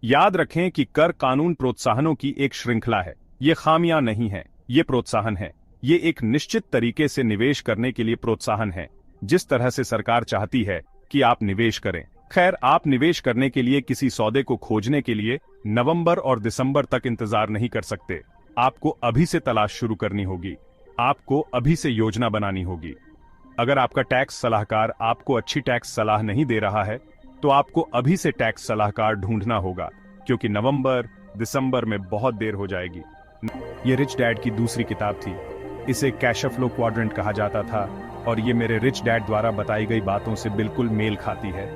याद रखें कि कर कानून प्रोत्साहनों की एक श्रृंखला है। ये खामियां नहीं है, ये प्रोत्साहन है। ये एक निश्चित तरीके से निवेश करने के लिए प्रोत्साहन है, जिस तरह से सरकार चाहती है कि आप निवेश करें। खैर, आप निवेश करने के लिए किसी सौदे को खोजने के लिए नवंबर और दिसंबर तक इंतजार नहीं कर सकते। आपको अभी से तलाश शुरू करनी होगी। आपको अभी से योजना बनानी होगी। अगर आपका टैक्स सलाहकार आपको अच्छी टैक्स सलाह नहीं दे रहा है, तो आपको अभी से टैक्स सलाहकार ढूंढना होगा, क्योंकि नवंबर दिसंबर में बहुत देर हो जाएगी। ये रिच डैड की दूसरी किताब थी। इसे कैश फ्लो क्वाड्रेंट कहा जाता था और ये मेरे रिच डैड द्वारा बताई गई बातों से बिल्कुल मेल खाती है।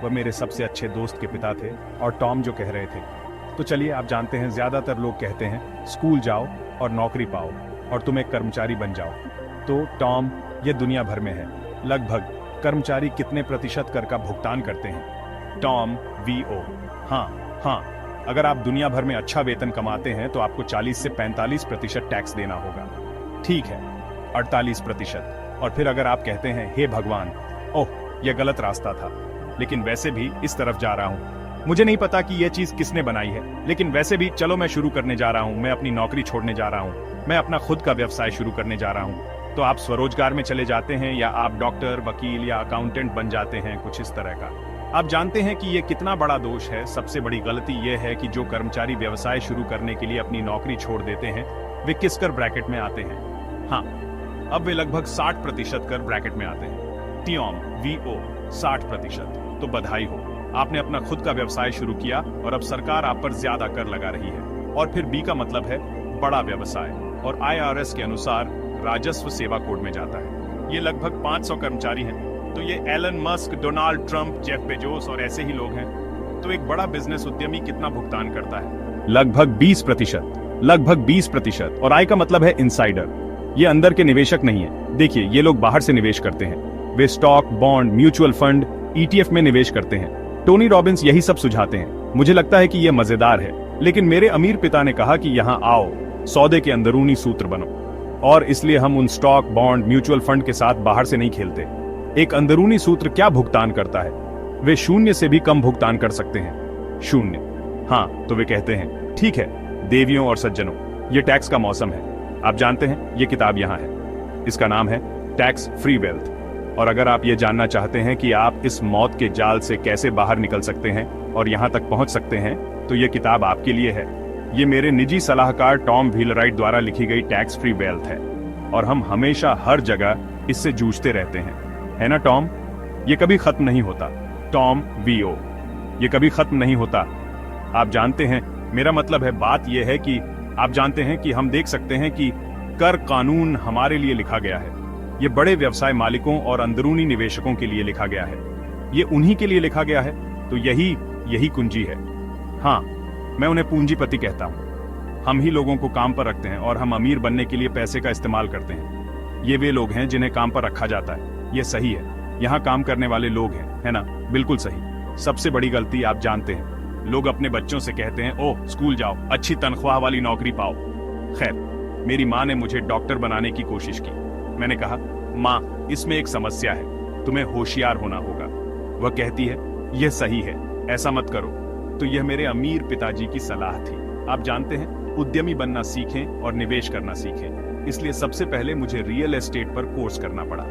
वह मेरे सबसे अच्छे दोस्त के पिता थे और टॉम जो कह रहे थे। तो चलिए, आप जानते हैं, ज्यादातर लोग कहते हैं स्कूल जाओ और नौकरी पाओ और तुम एक कर्मचारी बन जाओ। तो टॉम, ये दुनिया भर में है। लगभग कर्मचारी कितने प्रतिशत कर का भुगतान करते हैं? टॉम, वीओ। हाँ, अगर आप दुनिया भर में अच्छा वेतन कमाते हैं तो आपको 40 से 45% टैक्स देना होगा। ठीक है, 48%। और फिर अगर आप कहते हैं, हे भगवान, ओह, यह गलत रास्ता था, लेकिन वैसे भी इस तरफ जा रहा हूं। मुझे नहीं पता कि यह चीज किसने बनाई है, लेकिन वैसे भी चलो मैं शुरू करने जा रहा हूं। मैं अपनी नौकरी छोड़ने जा रहा हूं। मैं अपना खुद का व्यवसाय शुरू करने जा रहा हूं। तो आप स्वरोजगार में चले जाते हैं या आप डॉक्टर, वकील या अकाउंटेंट बन जाते हैं, कुछ इस तरह का। आप जानते हैं कि यह कितना बड़ा दोष है। सबसे बड़ी गलती यह है कि जो कर्मचारी व्यवसाय शुरू करने के लिए अपनी नौकरी छोड़ देते हैं, वे किस कर ब्रैकेट में आते हैं? हाँ, अब वे लगभग 60% कर ब्रैकेट में आते हैं। टीओम, वीओ, 60%। तो बधाई हो, आपने अपना खुद का व्यवसाय शुरू किया और अब सरकार आप पर ज्यादा कर लगा रही है। और फिर बी का मतलब है बड़ा व्यवसाय, और आईआरएस के अनुसार राजस्व सेवा कोड में जाता है। ये लगभग 500 कर्मचारी हैं। तो ये Elon Musk, Donald Trump, Jeff Bezos और ऐसे ही लोग हैं। तो एक बड़ा बिजनेस उद्यमी कितना भुगतान करता है? लगभग 20%। और आई का मतलब है इनसाइडर। ये अंदर के निवेशक नहीं है। देखिए, ये लोग बाहर से निवेश करते हैं। वे stock, bond, mutual fund, ETF में निवेश करते हैं। टोनी रॉबिन्स यही सब सुझाते हैं। मुझे लगता है कि यह मजेदार है, लेकिन मेरे अमीर पिता ने कहा कि यहाँ आओ, सौदे के अंदरूनी सूत्र बनो। और इसलिए हम उन स्टॉक, बॉन्ड, म्यूचुअल फंड के साथ बाहर से नहीं खेलते। एक अंदरूनी सूत्र क्या भुगतान करता है? वे 0 से भी कम भुगतान कर सकते हैं। 0। हाँ, तो वे कहते हैं, ठीक है देवियों और सज्जनों, ये टैक्स का मौसम है। आप जानते हैं, ये किताब यहाँ है। इसका नाम है टैक्स फ्री वेल्थ। और अगर आप ये जानना चाहते हैं कि आप इस मौत के जाल से कैसे बाहर निकल सकते हैं और यहाँ तक पहुँच सकते हैं, तो ये किताब आपके लिए है। ये मेरे निजी सलाहकार टॉम व्हीलराइट द्वारा लिखी गई टैक्स फ्री वेल्थ है, और हम हमेशा हर जगह इससे जूझते रहते हैं, है ना टॉम? ये कभी खत्म नहीं होता। टॉम, वीओ, ये कभी खत्म नहीं होता। आप जानते हैं, मेरा मतलब है, बात यह है कि आप जानते हैं कि हम देख सकते हैं कि कर कानून हमारे लिए लिखा गया है। ये बड़े व्यवसाय मालिकों और अंदरूनी निवेशकों के लिए लिखा गया है। ये उन्हीं के लिए लिखा गया है। तो यही कुंजी है। हाँ, मैं उन्हें पूंजीपति कहता हूँ। हम ही लोगों को काम पर रखते हैं और हम अमीर बनने के लिए पैसे का इस्तेमाल करते हैं। ये वे लोग हैं जिन्हें काम पर रखा जाता है। ये सही है, यहाँ काम करने वाले लोग हैं, है ना? बिल्कुल सही। सबसे बड़ी गलती आप जानते हैं, लोग अपने बच्चों से कहते हैं, ओह स्कूल जाओ, अच्छी तनख्वाह वाली नौकरी पाओ। खैर, मेरी माँ ने मुझे डॉक्टर बनाने की कोशिश की। मैंने कहा, माँ, इसमें एक समस्या है, तुम्हें होशियार होना होगा। वह कहती है, यह सही है, ऐसा मत करो। तो यह मेरे अमीर पिताजी की सलाह थी। आप जानते हैं, उद्यमी बनना सीखें और निवेश करना सीखें। इसलिए सबसे पहले मुझे रियल एस्टेट पर कोर्स करना पड़ा।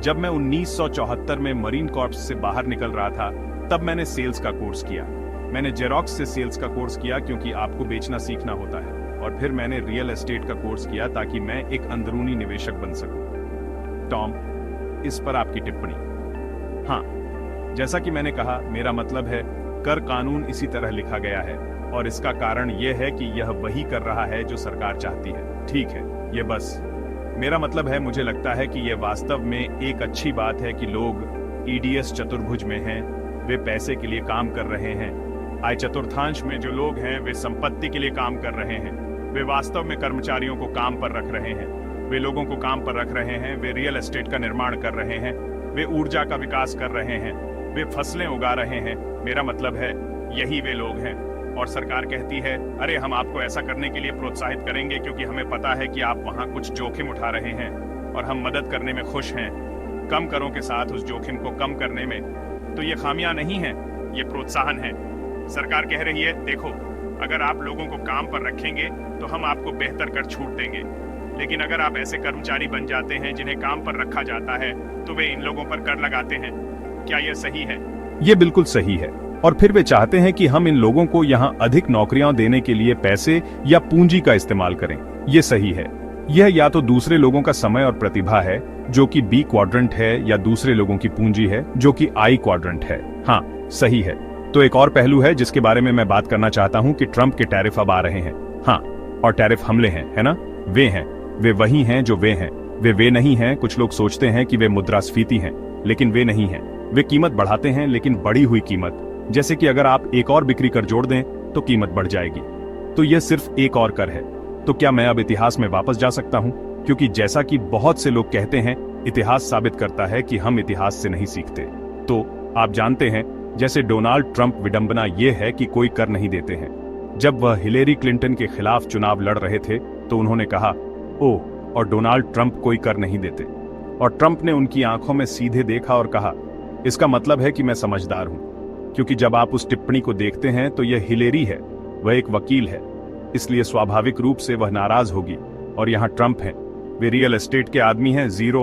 जब मैं 1974 में मरीन कॉर्प्स से बाहर निकल रहा था, तब मैंने सेल्स का कोर्स किया। मैंने जेरोक्स से सेल्स का कोर्स किया, क्योंकि आपको बेचना सीखना होता है। और फिर मैंने रियल एस्टेट का कोर्स किया ताकि मैं एक अंदरूनी निवेशक बन सकूं। टॉम, इस पर आपकी टिप्पणी? हाँ, जैसा कि मैंने कहा, मेरा मतलब है, कर कानून इसी तरह लिखा गया है, और इसका कारण यह है कि यह वही कर रहा है जो सरकार चाहती है। ठीक है, ये बस मेरा मतलब है, मुझे लगता है कि यह वास्तव में एक अच्छी बात है कि लोग ईडीएस चतुर्भुज में हैं। वे पैसे के लिए काम कर रहे हैं। आय चतुर्थांश में जो लोग हैं, वे संपत्ति के लिए काम कर रहे हैं। वे वास्तव में कर्मचारियों को काम पर रख रहे हैं। वे लोगों को काम पर रख रहे हैं। वे रियल एस्टेट का निर्माण कर रहे हैं। वे ऊर्जा का विकास कर रहे हैं। वे फसलें उगा रहे हैं। मेरा मतलब है, यही वे लोग हैं। और सरकार कहती है, अरे हम आपको ऐसा करने के लिए प्रोत्साहित करेंगे, क्योंकि हमें पता है कि आप वहाँ कुछ जोखिम उठा रहे हैं और हम मदद करने में खुश हैं, कम करों के साथ उस जोखिम को कम करने में। तो ये खामियां नहीं है, ये प्रोत्साहन है। सरकार कह रही है, देखो अगर आप लोगों को काम पर रखेंगे तो हम आपको बेहतर कर छूट देंगे, लेकिन अगर आप ऐसे कर्मचारी बन जाते हैं जिन्हें काम पर रखा जाता है तो वे इन लोगों पर कर लगाते हैं। क्या यह सही है? ये बिल्कुल सही है। और फिर वे चाहते हैं कि हम इन लोगों को यहाँ अधिक नौकरियां देने के लिए पैसे या पूंजी का इस्तेमाल करें। ये सही है। यह या तो दूसरे लोगों का समय और प्रतिभा है जो कि बी क्वाड्रेंट है, या दूसरे लोगों की पूंजी है जो कि आई क्वाड्रेंट है। हाँ, सही है। तो एक और पहलू है जिसके बारे में मैं बात करना चाहता हूँ कि ट्रंप के टैरिफ अब आ रहे हैं। हाँ, और टैरिफ हमले हैं, है ना? वे हैं, वे वही हैं जो वे हैं। वे नहीं हैं। कुछ लोग सोचते हैं कि वे मुद्रास्फीति हैं, लेकिन वे नहीं हैं। वे कीमत बढ़ाते हैं, लेकिन बढ़ी हुई कीमत। जैसे कि अगर आप एक और बिक्री कर जोड़ दें तो कीमत बढ़ जाएगी। तो यह सिर्फ एक और कर है। तो क्या मैं अब इतिहास में वापस जा सकता हूं? क्योंकि जैसा कि बहुत से लोग कहते हैं, इतिहास साबित करता है कि हम इतिहास से नहीं सीखते। तो आप जानते हैं, जैसे डोनाल्ड ट्रंप विडंबना यह है कि कोई कर नहीं देते हैं। जब वह हिलेरी क्लिंटन के खिलाफ चुनाव लड़ रहे थे तो उन्होंने कहा, ओह, और डोनाल्ड ट्रंप कोई कर नहीं देते। और ट्रंप ने उनकी आंखों में सीधे देखा और कहा, इसका मतलब है कि मैं समझदार हूं। क्योंकि जब आप उस टिप्पणी को देखते हैं तो यह हिलेरी है, वह एक वकील है, इसलिए स्वाभाविक रूप से वह नाराज होगी। और यहाँ ट्रंप हैं, वे रियल एस्टेट के आदमी हैं, जीरो,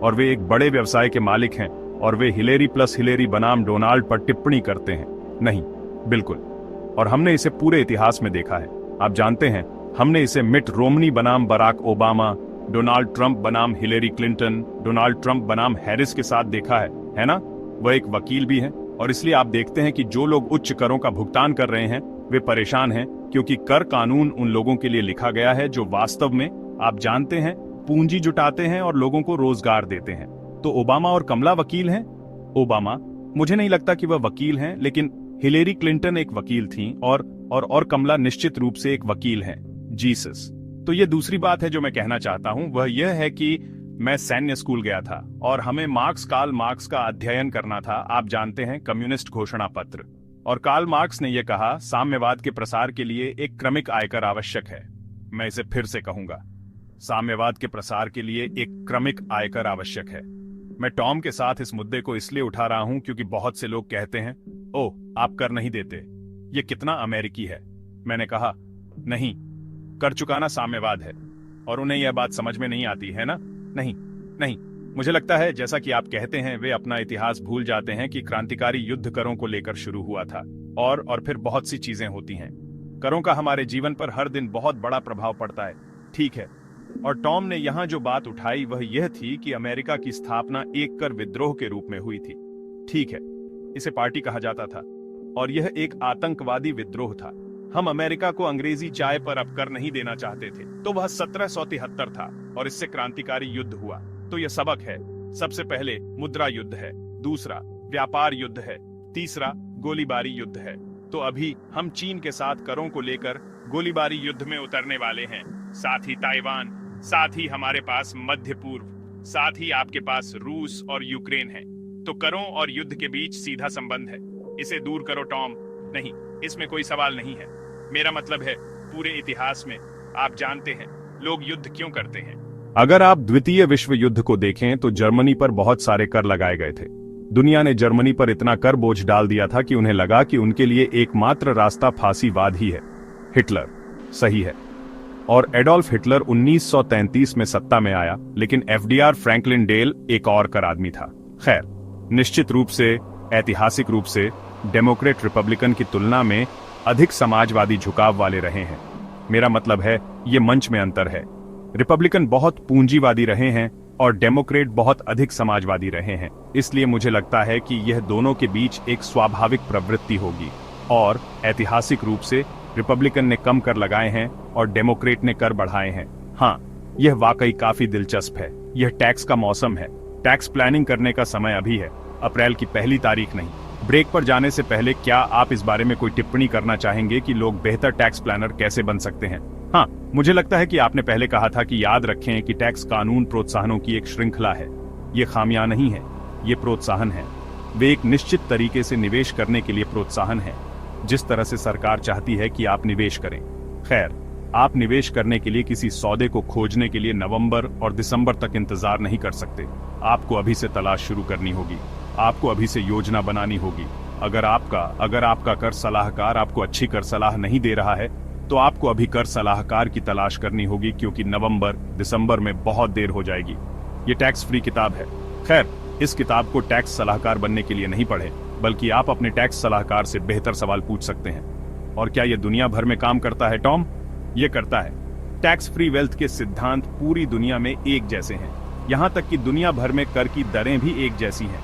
और वे एक बड़े व्यवसाय के मालिक हैं, और वे हिलेरी प्लस हिलेरी बनाम डोनाल्ड पर टिप्पणी करते हैं। नहीं, बिल्कुल। और हमने इसे पूरे इतिहास में देखा है। आप जानते हैं, हमने इसे मिट रोमनी बनाम बराक ओबामा, डोनाल्ड ट्रंप बनाम हिलेरी क्लिंटन, डोनाल्ड ट्रंप बनाम हैरिस के साथ देखा है ना? वह एक वकील भी है। और इसलिए आप देखते हैं कि जो लोग उच्च करों का भुगतान कर रहे हैं वे परेशान हैं, क्योंकि कर कानून उन लोगों के लिए लिखा गया है जो वास्तव में, आप जानते हैं, पूंजी जुटाते हैं और लोगों को रोजगार देते हैं। तो ओबामा और कमला वकील हैं। ओबामा, मुझे नहीं लगता कि वह वकील हैं, लेकिन हिलेरी क्लिंटन एक वकील थीं, और कमला निश्चित रूप से एक वकील हैं। जीसस। तो यह दूसरी बात है जो मैं कहना चाहता हूं, वह यह है कि मैं सैन्य स्कूल गया था और हमें कार्ल मार्क्स का अध्ययन करना था। आप जानते हैं, कम्युनिस्ट घोषणा पत्र। और कार्ल मार्क्स ने यह कहा, साम्यवाद के प्रसार के लिए एक क्रमिक आयकर आवश्यक है। मैं इसे फिर से कहूंगा, साम्यवाद के प्रसार के लिए एक क्रमिक आयकर आवश्यक है। मैं टॉम के साथ इस मुद्दे को इसलिए उठा रहा हूं क्योंकि बहुत से लोग कहते हैं, ओह, आप कर नहीं देते, ये कितना अमेरिकी है। मैंने कहा, नहीं, कर चुकाना साम्यवाद है। और उन्हें यह बात समझ में नहीं आती है ना? नहीं, मुझे लगता है, जैसा कि आप कहते हैं, वे अपना इतिहास भूल जाते हैं कि क्रांतिकारी युद्ध करों को लेकर शुरू हुआ था, और फिर बहुत सी चीजें होती हैं। करों का हमारे जीवन पर हर दिन बहुत बड़ा प्रभाव पड़ता है। ठीक है। और टॉम ने यहां जो बात उठाई वह यह थी कि अमेरिका की स्थापना एक कर विद्रोह के रूप में हुई थी। ठीक है, इसे पार्टी कहा जाता था, और यह एक आतंकवादी विद्रोह था। हम अमेरिका को अंग्रेजी चाय पर अब कर नहीं देना चाहते थे, तो वह 1773 था, और इससे क्रांतिकारी युद्ध हुआ। तो यह सबक है। सबसे पहले मुद्रा युद्ध है, दूसरा व्यापार युद्ध है, तीसरा गोलीबारी युद्ध है। तो अभी हम चीन के साथ करों को लेकर गोलीबारी युद्ध में उतरने वाले हैं, साथ ही ताइवान, साथ ही हमारे पास मध्य पूर्व, साथ ही आपके पास रूस और यूक्रेन है। तो करों और युद्ध के बीच सीधा संबंध है। इसे दूर करो टॉम। नहीं, इसमें कोई सवाल नहीं है। मेरा मतलब है, पूरे इतिहास में आप जानते हैं लोग युद्ध क्यों करते हैं। अगर आप द्वितीय विश्व युद्ध को देखें तो जर्मनी पर बहुत सारे कर लगाए गए थे। दुनिया ने जर्मनी पर इतना कर बोझ डाल दिया था कि उन्हें लगा कि उनके लिए एकमात्र रास्ता फांसीवाद ही है। हिटलर। सही है। और एडोल्फ हिटलर 1933 में सत्ता में आया, लेकिन एफडीआर फ्रैंकलिन डेल एक और कर आदमी था। खैर, निश्चित रूप से, ऐतिहासिक रूप से डेमोक्रेट रिपब्लिकन की तुलना में अधिक समाजवादी झुकाव वाले रहे हैं। मेरा मतलब है, ये मंच में अंतर है। रिपब्लिकन बहुत पूंजीवादी रहे हैं और डेमोक्रेट बहुत अधिक समाजवादी रहे हैं। इसलिए मुझे लगता है कि यह दोनों के बीच एक स्वाभाविक प्रवृत्ति होगी, और ऐतिहासिक रूप से रिपब्लिकन ने कम कर लगाए हैं और डेमोक्रेट ने कर बढ़ाए हैं। हाँ, यह वाकई काफी दिलचस्प है। यह टैक्स का मौसम है। टैक्स प्लानिंग करने का समय अभी है, अप्रैल की पहली तारीख नहीं। ब्रेक पर जाने से पहले क्या आप इस बारे में कोई टिप्पणी करना चाहेंगे कि लोग बेहतर टैक्स प्लानर कैसे बन सकते हैं? हाँ, मुझे लगता है कि आपने पहले कहा था कि याद रखें कि टैक्स कानून प्रोत्साहनों की एक श्रृंखला है। ये खामियां नहीं है, ये प्रोत्साहन है। वे एक निश्चित तरीके से निवेश करने के लिए प्रोत्साहन है, जिस तरह से सरकार चाहती है कि आप निवेश करें। खैर, आप निवेश करने के लिए किसी सौदे को खोजने के लिए नवंबर और दिसंबर तक इंतजार नहीं कर सकते। आपको अभी से तलाश शुरू करनी होगी, आपको अभी से योजना बनानी होगी, अगर आपका कर सलाहकार आपको अच्छी कर सलाह नहीं दे रहा है तो आपको अभी कर सलाहकार की तलाश करनी होगी, क्योंकि नवंबर दिसंबर में बहुत देर हो जाएगी। ये टैक्स फ्री किताब है। खैर, इस किताब को टैक्स सलाहकार बनने के लिए नहीं पढ़े, बल्कि आप अपने टैक्स सलाहकार से बेहतर सवाल पूछ सकते हैं। और क्या यह दुनिया भर में काम करता है टॉम? ये करता है। टैक्स फ्री वेल्थ के सिद्धांत पूरी दुनिया में एक जैसे हैं। यहां तक कि दुनिया भर में कर की दरें भी एक जैसी हैं।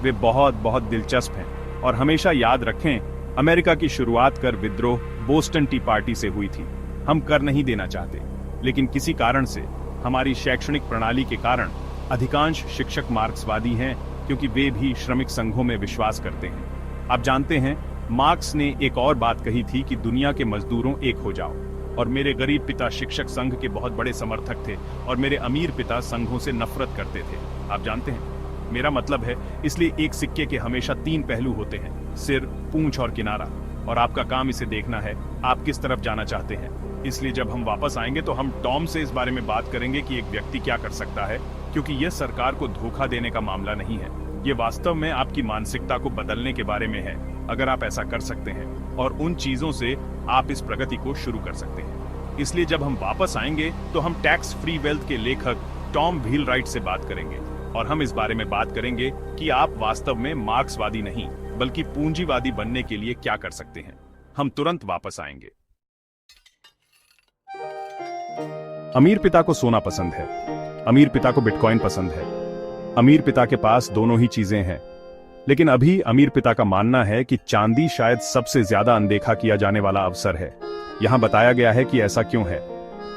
वे बहुत बहुत दिलचस्प हैं। और हमेशा याद रखें, अमेरिका की शुरुआत कर विद्रोह बोस्टन टी पार्टी से हुई थी। हम कर नहीं देना चाहते, लेकिन किसी कारण से, हमारी शैक्षणिक प्रणाली के कारण, अधिकांश शिक्षक मार्क्सवादी हैं, क्योंकि वे भी श्रमिक संघों में विश्वास करते हैं। आप जानते हैं, मार्क्स ने एक और बात कही थी कि दुनिया के मजदूरों एक हो जाओ। और मेरे गरीब पिता शिक्षक संघ के बहुत बड़े समर्थक थे, और मेरे अमीर पिता संघों से नफरत करते थे। आप जानते हैं, मेरा मतलब है, इसलिए एक सिक्के के हमेशा 3 पहलू होते हैं, सिर, पूंछ और किनारा। और आपका काम इसे देखना है, आप किस तरफ जाना चाहते हैं। इसलिए जब हम वापस आएंगे तो हम टॉम से इस बारे में बात करेंगे कि एक व्यक्ति क्या कर सकता है, क्योंकि यह सरकार को धोखा देने का मामला नहीं है। ये वास्तव में आपकी मानसिकता को बदलने के बारे में है। अगर आप ऐसा कर सकते हैं, और उन चीजों से आप इस प्रगति को शुरू कर सकते हैं। इसलिए जब हम वापस आएंगे तो हम टैक्स फ्री वेल्थ के लेखक टॉम व्हीलराइट से बात करेंगे, और हम इस बारे में बात करेंगे कि आप वास्तव में मार्क्सवादी नहीं, बल्कि पूंजीवादी बनने के लिए क्या कर सकते हैं। हम तुरंत वापस आएंगे। अमीर पिता को सोना पसंद है, अमीर पिता को बिटकॉइन पसंद है। अमीर पिता के पास दोनों ही चीजें हैं, लेकिन अभी अमीर पिता का मानना है कि चांदी शायद सबसे ज्यादा अनदेखा किया जाने वाला अवसर है। यहां बताया गया है कि ऐसा क्यों है।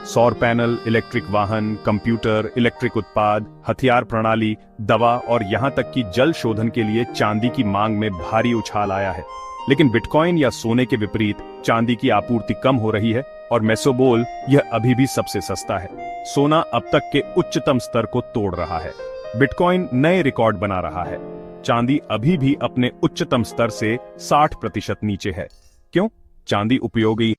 सौर पैनल, इलेक्ट्रिक वाहन, कंप्यूटर, इलेक्ट्रिक उत्पाद, हथियार प्रणाली, दवा और यहां तक कि जल शोधन के लिए चांदी की मांग में भारी उछाल आया है। लेकिन बिटकॉइन या सोने के विपरीत चांदी की आपूर्ति कम हो रही है, और मेसोबोल यह अभी भी सबसे सस्ता है। सोना अब तक के उच्चतम स्तर को तोड़ रहा है। बिटकॉइन नए रिकॉर्ड बना रहा है। चांदी अभी भी अपने उच्चतम स्तर से 60% नीचे है। क्यों? चांदी उपयोगी